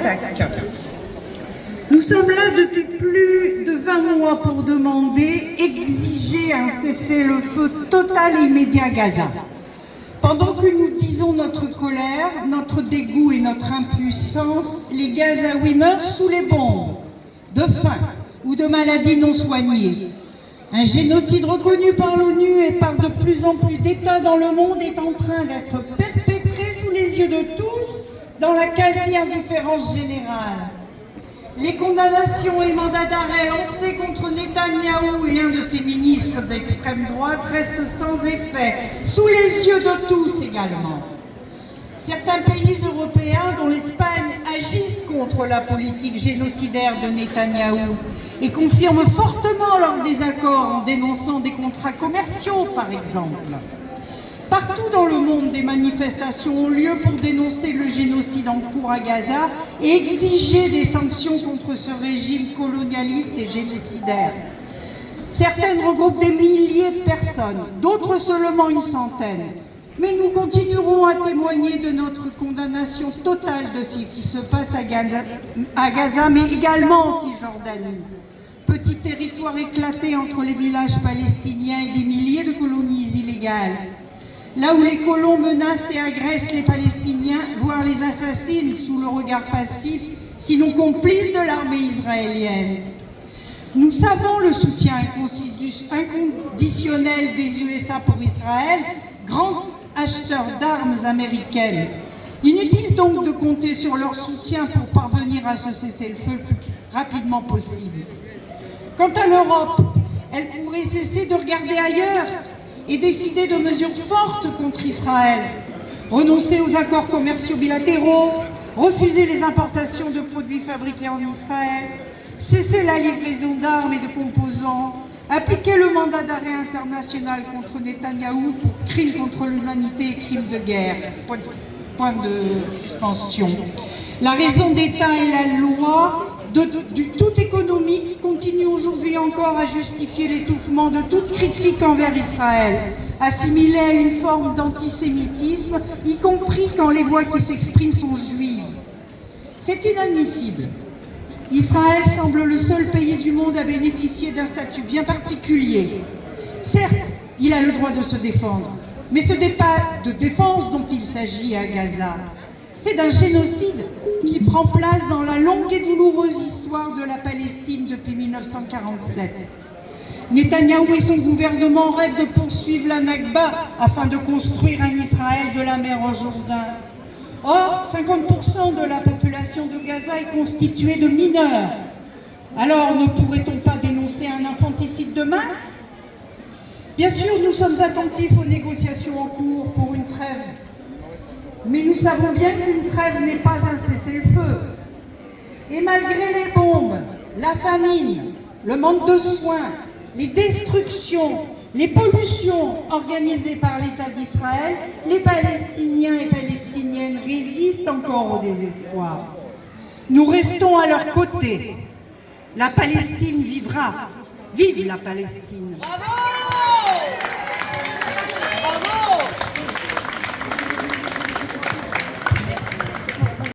attaque. Nous sommes là depuis plus de 20 mois pour demander, exiger un cessez-le-feu total et immédiat à Gaza. Pendant que nous disons notre colère, notre dégoût et notre impuissance, les Gazaouis meurent sous les bombes, de faim ou de maladies non soignées. Un génocide reconnu par l'ONU et par de plus en plus d'États dans le monde est en train d'être perpétré sous les yeux de tous dans la quasi-indifférence générale. Les condamnations et mandats d'arrêt lancés contre Netanyahou et un de ses ministres d'extrême droite restent sans effet, sous les yeux de tous également. Certains pays européens, dont l'Espagne, agissent contre la politique génocidaire de Netanyahou et confirment fortement leur désaccord en dénonçant des contrats commerciaux, par exemple. Partout dans le monde, des manifestations ont lieu pour dénoncer le génocide en cours à Gaza et exiger des sanctions contre ce régime colonialiste et génocidaire. Certaines regroupent des milliers de personnes, d'autres seulement une centaine. Mais nous continuerons à témoigner de notre condamnation totale de ce qui se passe à Gaza, mais également en Cisjordanie. Petit territoire éclaté entre les villages palestiniens et des milliers de colonies illégales. Là où les colons menacent et agressent les Palestiniens, voire les assassinent sous le regard passif, sinon complice de l'armée israélienne. Nous savons le soutien inconditionnel des USA pour Israël, grand acheteur d'armes américaines. Inutile donc de compter sur leur soutien pour parvenir à ce cessez-le-feu le plus rapidement possible. Quant à l'Europe, elle pourrait cesser de regarder ailleurs et décider de mesures fortes contre Israël, renoncer aux accords commerciaux bilatéraux, refuser les importations de produits fabriqués en Israël, cesser la livraison d'armes et de composants, appliquer le mandat d'arrêt international contre Netanyahou pour crimes contre l'humanité et crimes de guerre. Point de suspension. La raison d'État et la loi du tout économique continue aujourd'hui encore à justifier l'étouffement de toute critique envers Israël, assimilée à une forme d'antisémitisme, y compris quand les voix qui s'expriment sont juives. C'est inadmissible. Israël semble le seul pays du monde à bénéficier d'un statut bien particulier. Certes, il a le droit de se défendre, mais ce n'est pas de défense dont il s'agit à Gaza. C'est d'un génocide qui prend place dans la longue et douloureuse histoire de la Palestine depuis 1947. Netanyahou et son gouvernement rêvent de poursuivre la Nakba afin de construire un Israël de la mer au Jourdain. Or, 50% de la population de Gaza est constituée de mineurs. Alors, ne pourrait-on pas dénoncer un infanticide de masse? Bien sûr, nous sommes attentifs aux négociations en cours pour une trêve. Mais nous savons bien qu'une trêve n'est pas un cessez-le-feu. Et malgré les bombes, la famine, le manque de soins, les destructions, les pollutions organisées par l'État d'Israël, les Palestiniens et Palestiniennes résistent encore au désespoir. Nous restons à leur côté. La Palestine vivra. Vive la Palestine! Bravo!